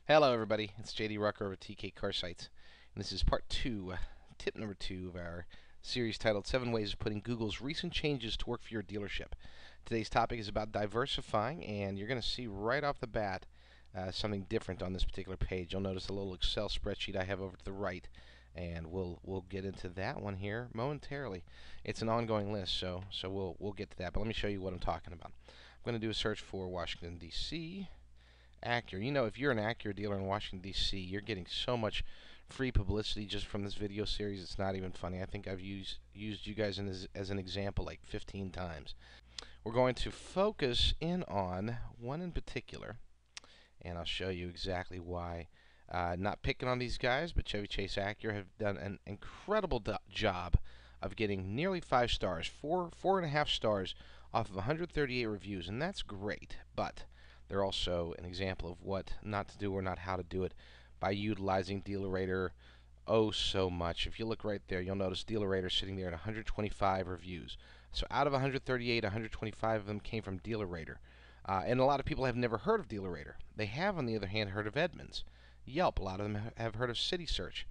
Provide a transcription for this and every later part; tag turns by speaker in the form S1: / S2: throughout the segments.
S1: Hello everybody, it's JD Rucker over at TK Car Sites, and this is part 2, tip number 2 of our series titled 7 Ways of Putting Google's Recent Changes to Work for Your Dealership. Today's topic is about diversifying, and you're going to see right off the bat something different on this particular page. You'll notice a little Excel spreadsheet I have over to the right, and we'll get into that one here momentarily. It's an ongoing list, so we'll get to that, but let me show you what I'm talking about. I'm going to do a search for Washington, D.C., Acura. You know, if you're an Acura dealer in Washington, D.C., you're getting so much free publicity just from this video series. It's not even funny. I think I've used you guys as an example like 15 times. We're going to focus in on one in particular, and I'll show you exactly why. Not picking on these guys, but Chevy Chase Acura have done an incredible job of getting nearly 5 stars, 4.5 stars off of 138 reviews, and that's great, but they're also an example of what not to do or not how to do it by utilizing DealerRater oh so much. If you look right there, you'll notice DealerRater sitting there at 125 reviews. So out of 138, 125 of them came from DealerRater. And a lot of people have never heard of DealerRater. They have, on the other hand, heard of Edmunds. Yelp, a lot of them have heard of City Search.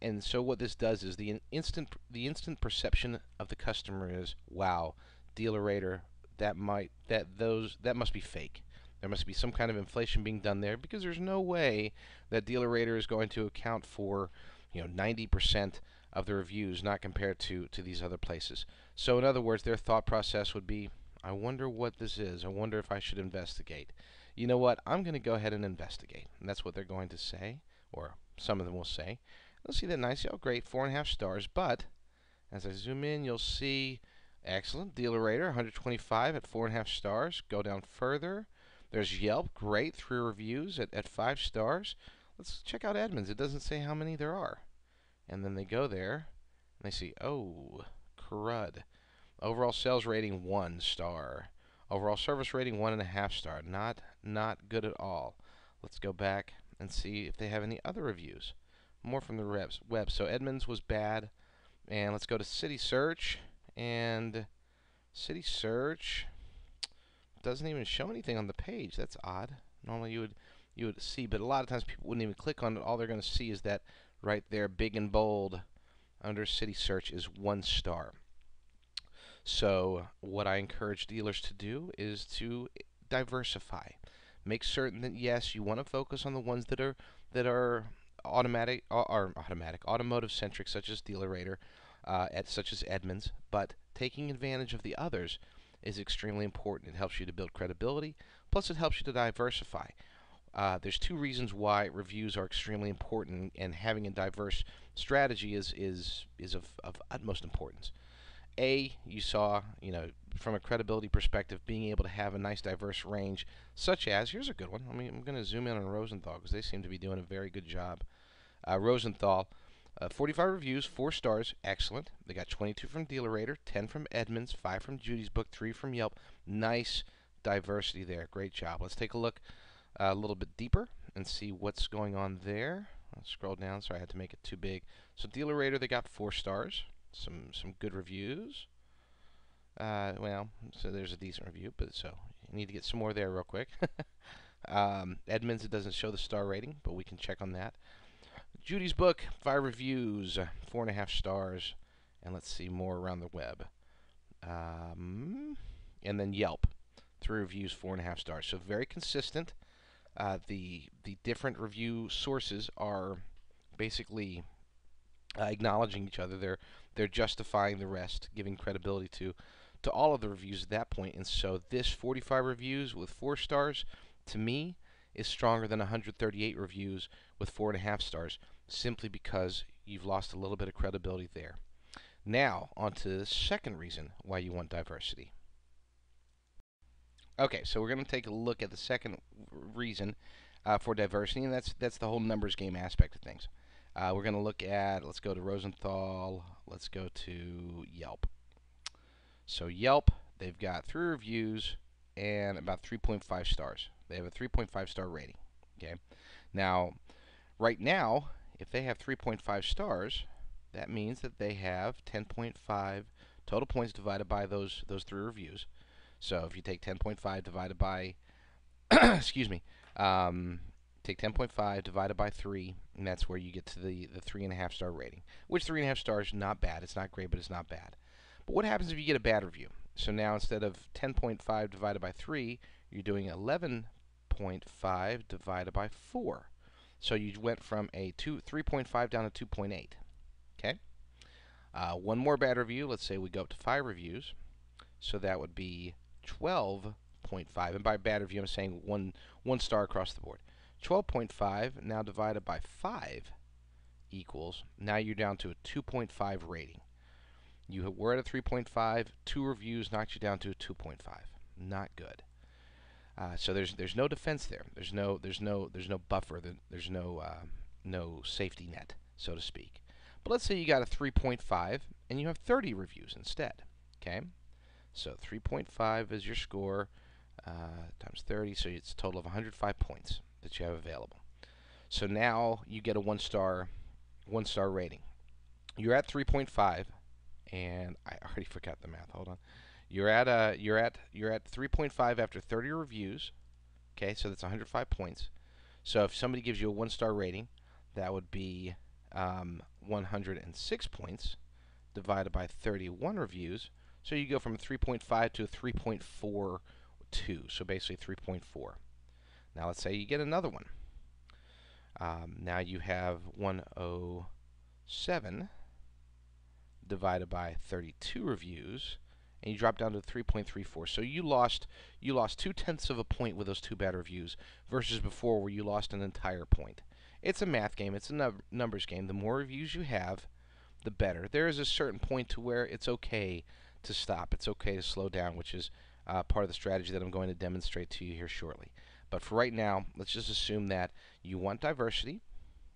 S1: And so what this does is the instant perception of the customer is, wow, DealerRater, that must be fake. There must be some kind of inflation being done there, because there's no way that DealerRater is going to account for 90% of the reviews not compared to these other places. So in other words, their thought process would be, I wonder what this is. I wonder if I should investigate. You know what? I'm going to go ahead and investigate. And that's what they're going to say, or some of them will say. Let's see that nice. Oh, great, 4.5 stars. But as I zoom in, you'll see, excellent, DealerRater, 125 at 4.5 stars. Go down further. There's Yelp, great, 3 reviews at 5 stars. Let's check out Edmunds. It doesn't say how many there are. And then they go there, and they see, oh, crud. Overall sales rating, 1 star. Overall service rating, 1.5 star. Not good at all. Let's go back and see if they have any other reviews. More from the web. So Edmunds was bad. And let's go to City Search. And City Search doesn't even show anything on the page. That's odd. Normally you would see, but a lot of times people wouldn't even click on it. All they're going to see is that right there, big and bold, under City Search is 1 star. So what I encourage dealers to do is to diversify. Make certain that yes, you want to focus on the ones that are automotive centric, such as DealerRater, such as Edmunds, but taking advantage of the others is extremely important. It helps you to build credibility, plus it helps you to diversify. There's 2 reasons why reviews are extremely important, and having a diverse strategy is of utmost importance. A, you saw, from a credibility perspective, being able to have a nice diverse range, such as, here's a good one. I'm going to zoom in on Rosenthal, because they seem to be doing a very good job. Rosenthal, 45 reviews, 4 stars, excellent. They got 22 from DealerRater, 10 from Edmunds, 5 from Judy's Book, 3 from Yelp. Nice diversity there. Great job. Let's take a look a little bit deeper and see what's going on there. I'll scroll down. Sorry, I had to make it too big. So DealerRater, they got 4 stars. Some good reviews. Well, so there's a decent review, but so you need to get some more there real quick. Edmunds, it doesn't show the star rating, but we can check on that. Judy's Book, 5 reviews, 4.5 stars, and let's see more around the web. And then Yelp, 3 reviews, 4.5 stars. So very consistent. The different review sources are basically acknowledging each other. They're justifying the rest, giving credibility to all of the reviews at that point. And so this 45 reviews with 4 stars, to me, is stronger than 138 reviews with 4.5 stars, simply because you've lost a little bit of credibility there. Now, on to the second reason why you want diversity. Okay, so we're going to take a look at the second reason for diversity, and that's the whole numbers game aspect of things. We're going to look at, let's go to Rosenthal, let's go to Yelp. So Yelp, they've got 3 reviews and about 3.5 stars. They have a 3.5 star rating. Okay. Now, right now, if they have 3.5 stars, that means that they have 10.5 total points divided by those 3 reviews. So if you take 10.5 divided by, excuse me, take 10.5 divided by 3, and that's where you get to the 3.5 star rating. Which 3.5 stars, not bad. It's not great, but it's not bad. But what happens if you get a bad review? So now instead of 10.5 divided by 3, you're doing 11.5 divided by 4. So you went from a 3.5 down to 2.8. Okay? One more bad review. Let's say we go up to 5 reviews. So that would be 12.5. And by bad review, I'm saying one star across the board. 12.5 now divided by 5 equals, now you're down to a 2.5 rating. You were at a 3.5, 2 reviews knocked you down to a 2.5. Not good. So there's no defense there. There's no buffer. There's no safety net, so to speak. But let's say you got a 3.5 and you have 30 reviews instead. Okay, so 3.5 is your score times 30, so it's a total of 105 points that you have available. So now you get a one-star rating. You're at 3.5, and I already forgot the math. Hold on. You're at 3.5 after 30 reviews. Okay, so that's 105 points. So if somebody gives you a one-star rating, that would be 106 points divided by 31 reviews. So you go from a 3.5 to a 3.42. So basically 3.4. Now let's say you get another one. Now you have 107 divided by 32 reviews, and you drop down to 3.34. So you lost 0.2 of a point with those 2 bad reviews versus before where you lost an entire point. It's a math game. It's a numbers game. The more reviews you have, the better. There is a certain point to where it's okay to stop. It's okay to slow down, which is part of the strategy that I'm going to demonstrate to you here shortly. But for right now, let's just assume that you want diversity.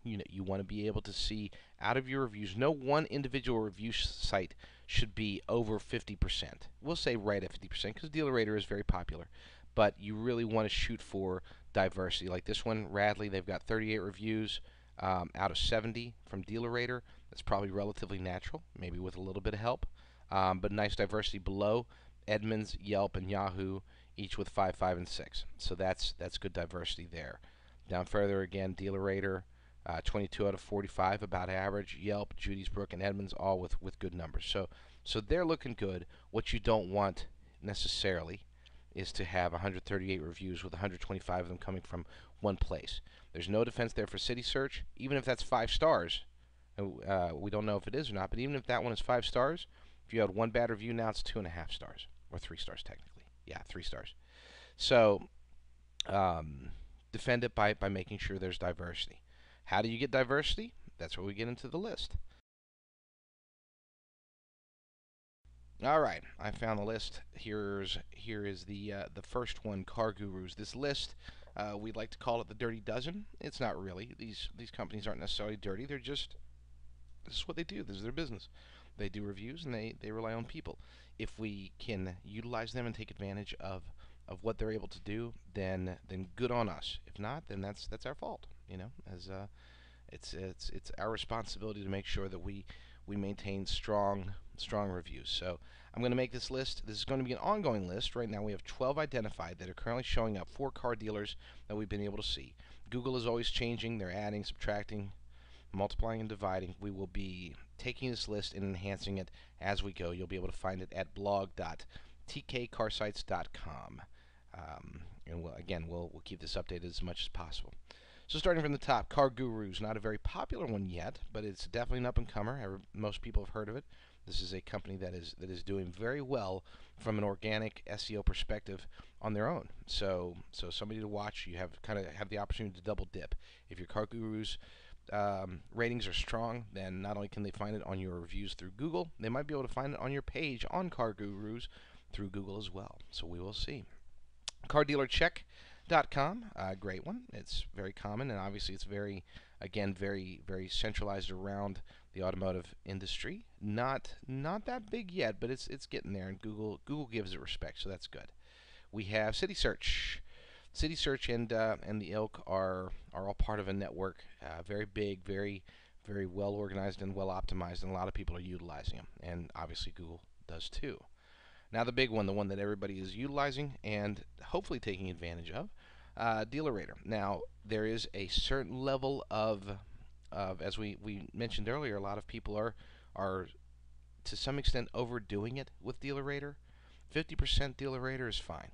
S1: You want to be able to see out of your reviews, no one individual review site should be over 50%. We'll say right at 50% because DealerRater is very popular. But you really want to shoot for diversity. Like this one, Radley, they've got 38 reviews out of 70 from DealerRater. That's probably relatively natural, maybe with a little bit of help. But nice diversity below. Edmunds, Yelp, and Yahoo, each with 5, 5, and 6. So that's good diversity there. Down further again, DealerRater, 22 out of 45, about average. Yelp, Judy's Brook, and Edmunds, all with good numbers. So they're looking good. What you don't want necessarily is to have 138 reviews with 125 of them coming from one place. There's no defense there for City Search, even if that's 5 stars. We don't know if it is or not, but even if that one is 5 stars, if you had one bad review, now it's 2.5 stars, or 3 stars technically. Yeah, 3 stars. So defend it by making sure there's diversity. How do you get diversity? That's where we get into the list. All right, I found the list. Here is the first one, Car Gurus. This list, we'd like to call it the Dirty Dozen. It's not really. These companies aren't necessarily dirty. They're just, this is what they do. This is their business. They do reviews and they rely on people. If we can utilize them and take advantage of what they're able to do, then good on us. If not, then that's our fault. As it's our responsibility to make sure that we maintain strong reviews. So I'm going to make this list. This is going to be an ongoing list. Right now we have 12 identified that are currently showing up for car dealers that we've been able to see. Google is always changing. They're adding, subtracting, multiplying, and dividing. We will be taking this list and enhancing it as we go. You'll be able to find it at blog.tkcarsites.com. And we'll keep this updated as much as possible. So starting from the top, Car Gurus, not a very popular one yet, but it's definitely an up-and-comer. Most people have heard of it. This is a company that is doing very well from an organic SEO perspective on their own. So somebody to watch. You have the opportunity to double dip. If your Car Gurus ratings are strong, then not only can they find it on your reviews through Google, they might be able to find it on your page on Car Gurus through Google as well. So we will see. CarDealerCheck.com, great one. It's very common, and obviously it's very centralized around the automotive industry. Not that big yet, but it's getting there, and Google gives it respect, so that's good. We have City Search. City Search and the ilk are all part of a network, very big, very well organized and well optimized, and a lot of people are utilizing them, and obviously Google does too. Now the big one, the one that everybody is utilizing and hopefully taking advantage of, DealerRater. Now, there is a certain level of as we mentioned earlier, a lot of people are to some extent overdoing it with DealerRater. 50% DealerRater is fine.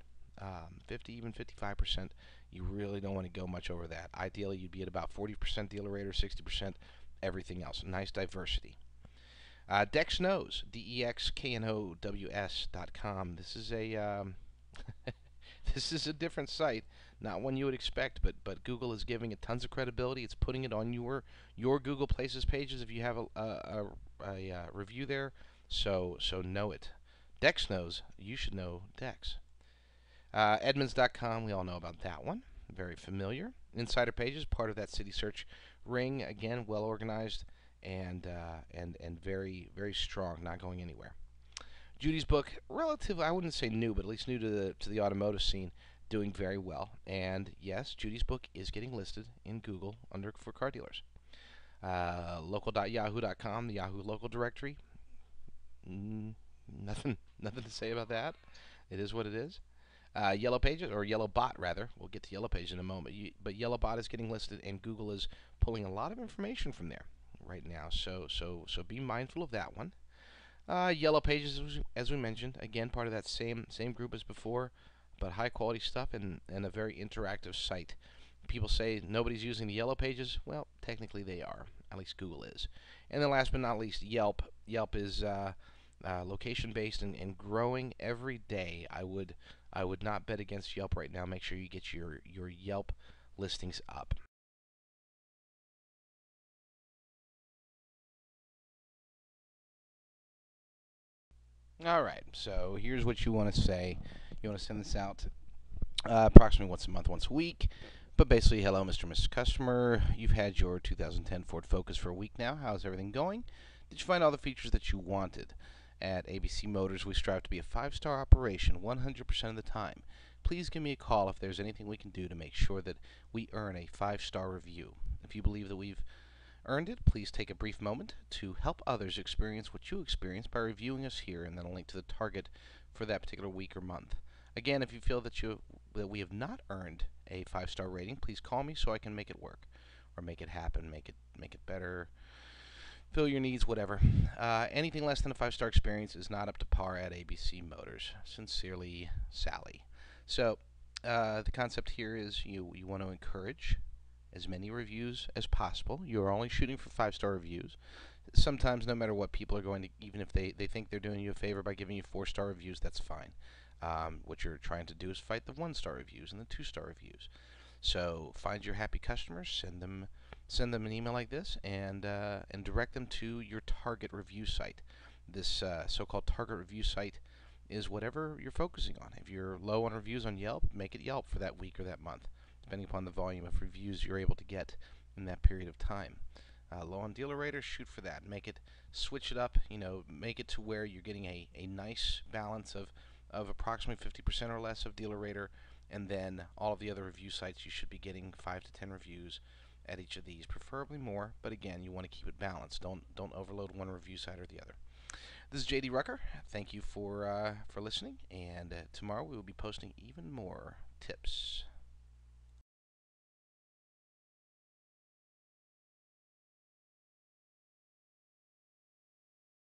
S1: 50, even 55%, you really don't want to go much over that. Ideally, you'd be at about 40% DealerRater, 60% everything else. Nice diversity. DexKnows, DexKnows.com. This is a this is a different site, not one you would expect, but Google is giving it tons of credibility. It's putting it on your Google Places pages if you have a review there. So know it. Dex knows. You should know Dex. Edmunds.com. We all know about that one. Very familiar. Insider Pages, part of that city search ring. Again, well organized and very strong. Not going anywhere. Judy's book, relative, I wouldn't say new, but at least new to the automotive scene, doing very well. And yes, Judy's book is getting listed in Google under for car dealers. Local.yahoo.com, the Yahoo local directory. Nothing to say about that. It is what it is. Yellow Pages, or Yellow Bot rather. We'll get to Yellow Pages in a moment. But Yellow Bot is getting listed, and Google is pulling a lot of information from there right now. So be mindful of that one. Yellow Pages, as we mentioned, again part of that same group as before, but high quality stuff and a very interactive site. People say nobody's using the Yellow Pages. Well, technically they are. At least Google is. And then last but not least, Yelp. Yelp is location based and growing every day. I would not bet against Yelp right now. Make sure you get your Yelp listings up. All right, so here's what you want to say. You want to send this out approximately once a month, once a week. But basically, hello, Mr. and Mrs. Customer. You've had your 2010 Ford Focus for a week now. How's everything going? Did you find all the features that you wanted? At ABC Motors, we strive to be a 5-star operation 100% of the time. Please give me a call if there's anything we can do to make sure that we earn a 5-star review. If you believe that we've earned it, please take a brief moment to help others experience what you experienced by reviewing us here, and then a link to the target for that particular week or month. Again, if you feel that we have not earned a 5-star rating, please call me so I can make it work or make it happen, make it better, fill your needs, whatever. Anything less than a 5-star experience is not up to par at ABC Motors. Sincerely, Sally. So the concept here is you want to encourage as many reviews as possible. You're only shooting for 5-star reviews. Sometimes, no matter what, people are going to, even if they think they're doing you a favor by giving you 4-star reviews, that's fine. What you're trying to do is fight the 1-star reviews and the 2-star reviews. So find your happy customers, send them an email like this, and direct them to your target review site. This so-called target review site is whatever you're focusing on. If you're low on reviews on Yelp, make it Yelp for that week or that month, depending upon the volume of reviews you're able to get in that period of time. Low on DealerRater, shoot for that. Switch it up. Make it to where you're getting a nice balance of approximately 50% or less of DealerRater, and then all of the other review sites you should be getting 5 to 10 reviews at each of these, preferably more. But again, you want to keep it balanced. Don't overload one review site or the other. This is JD Rucker. Thank you for listening, and tomorrow we will be posting even more tips.